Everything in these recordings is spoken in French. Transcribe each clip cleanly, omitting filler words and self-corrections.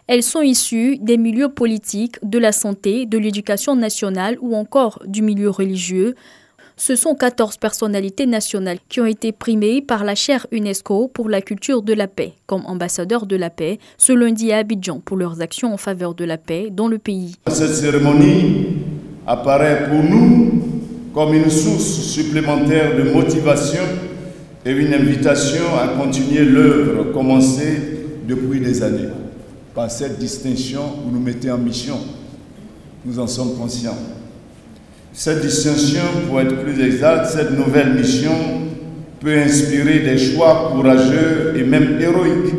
Elles sont issues des milieux politiques, de la santé, de l'éducation nationale ou encore du milieu religieux. Ce sont 14 personnalités nationales qui ont été primées par la chaire UNESCO pour la culture de la paix comme ambassadeurs de la paix ce lundi à Abidjan pour leurs actions en faveur de la paix dans le pays. Cette cérémonie apparaît pour nous comme une source supplémentaire de motivation et une invitation à continuer l'œuvre commencée depuis des années. Par cette distinction, vous nous mettez en mission. Nous en sommes conscients. Cette distinction, pour être plus exact, cette nouvelle mission peut inspirer des choix courageux et même héroïques,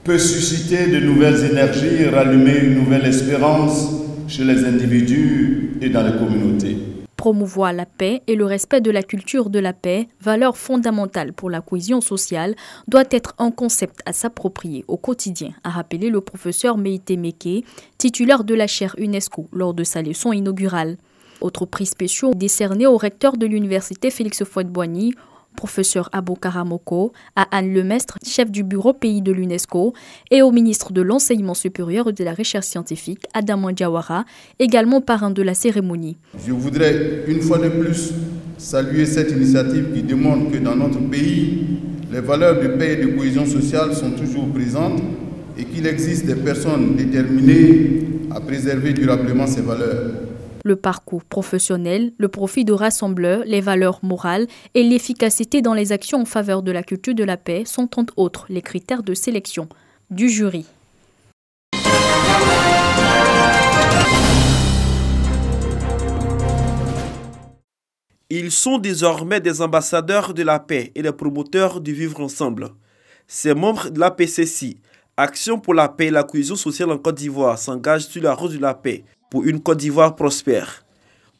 peut susciter de nouvelles énergies et rallumer une nouvelle espérance chez les individus et dans les communautés. Promouvoir la paix et le respect de la culture de la paix, valeur fondamentale pour la cohésion sociale, doit être un concept à s'approprier au quotidien, a rappelé le professeur Meïté Meke, titulaire de la chaire UNESCO lors de sa leçon inaugurale. Autres prix spéciaux décernés au recteur de l'université Félix Houphouët-Boigny, professeur Abou Karamoko, à Anne Lemestre, chef du bureau pays de l'UNESCO, et au ministre de l'Enseignement supérieur et de la Recherche scientifique, Adama Diawara, également parrain de la cérémonie. Je voudrais une fois de plus saluer cette initiative qui démontre que dans notre pays, les valeurs de paix et de cohésion sociale sont toujours présentes et qu'il existe des personnes déterminées à préserver durablement ces valeurs. Le parcours professionnel, le profit de rassembleur, les valeurs morales et l'efficacité dans les actions en faveur de la culture de la paix sont entre autres les critères de sélection du jury. Ils sont désormais des ambassadeurs de la paix et des promoteurs du vivre ensemble. Ces membres de l'APCC, Action pour la paix et la cohésion sociale en Côte d'Ivoire, s'engagent sur la route de la paix pour une Côte d'Ivoire prospère.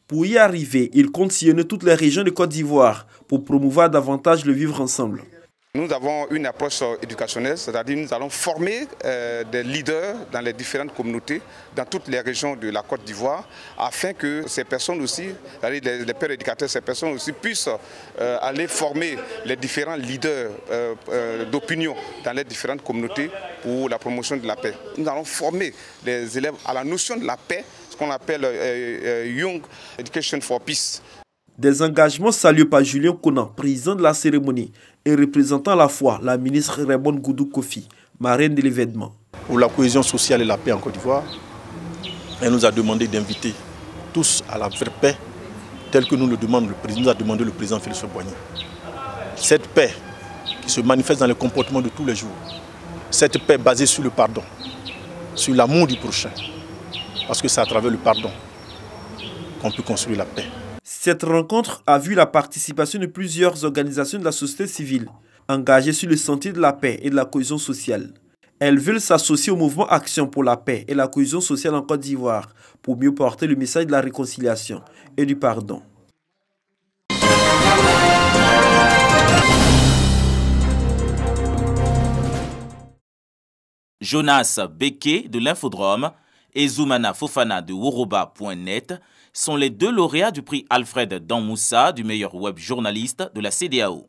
Pour y arriver, ils comptent sillonner toutes les régions de Côte d'Ivoire pour promouvoir davantage le vivre ensemble. Nous avons une approche éducationnelle, c'est-à-dire nous allons former des leaders dans les différentes communautés, dans toutes les régions de la Côte d'Ivoire, afin que ces personnes aussi, c'est-à-dire les pères éducateurs, ces personnes aussi puissent aller former les différents leaders d'opinion dans les différentes communautés pour la promotion de la paix. Nous allons former les élèves à la notion de la paix, ce qu'on appelle Young Education for Peace. Des engagements salués par Julien Konan, président de la cérémonie, et représentant à la fois la ministre Raymond Goudou Kofi, marraine de l'événement. Pour la cohésion sociale et la paix en Côte d'Ivoire, elle nous a demandé d'inviter tous à la vraie paix, telle que nous a demandé le président Félix Houphouët-Boigny. Cette paix qui se manifeste dans les comportements de tous les jours, cette paix basée sur le pardon, sur l'amour du prochain, parce que c'est à travers le pardon qu'on peut construire la paix. Cette rencontre a vu la participation de plusieurs organisations de la société civile engagées sur le sentier de la paix et de la cohésion sociale. Elles veulent s'associer au mouvement Action pour la paix et la cohésion sociale en Côte d'Ivoire pour mieux porter le message de la réconciliation et du pardon. Jonas Beke de l'Infodrome et Zoumana Fofana de Woroba.net sont les deux lauréats du prix Alfred Danmoussa du meilleur web journaliste de la CEDEAO.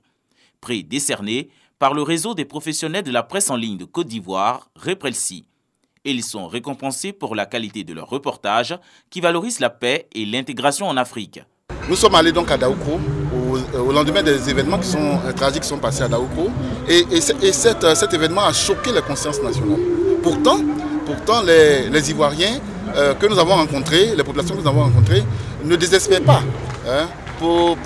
Prix décerné par le réseau des professionnels de la presse en ligne de Côte d'Ivoire, Reprelsi. Ils sont récompensés pour la qualité de leur reportage qui valorise la paix et l'intégration en Afrique. Nous sommes allés donc à Daoukro au lendemain des événements tragiques qui sont passés à Daoukro et cet événement a choqué les consciences nationales. Pourtant les Ivoiriens que nous avons rencontrés, les populations que nous avons rencontrées, ne désespèrent pas. Pour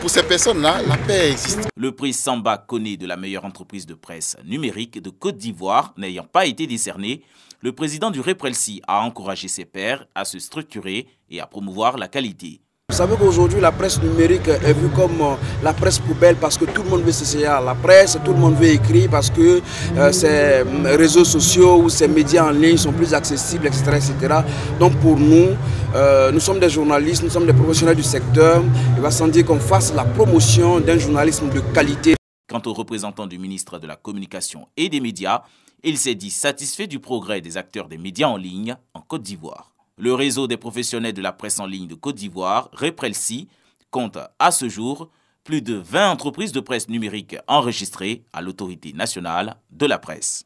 ces personnes-là, la paix existe. Le prix Samba Koné de la meilleure entreprise de presse numérique de Côte d'Ivoire n'ayant pas été décerné, le président du Reprelsi a encouragé ses pairs à se structurer et à promouvoir la qualité. Vous savez qu'aujourd'hui la presse numérique est vue comme la presse poubelle parce que tout le monde veut s'essayer à la presse, tout le monde veut écrire parce que ces réseaux sociaux ou ces médias en ligne sont plus accessibles, etc. etc. Donc pour nous, nous sommes des journalistes, nous sommes des professionnels du secteur. Il va sans dire qu'on fasse la promotion d'un journalisme de qualité. Quant au représentant du ministre de la Communication et des Médias, il s'est dit satisfait du progrès des acteurs des médias en ligne en Côte d'Ivoire. Le réseau des professionnels de la presse en ligne de Côte d'Ivoire, Reprelsi, compte à ce jour plus de 20 entreprises de presse numérique enregistrées à l'autorité nationale de la presse.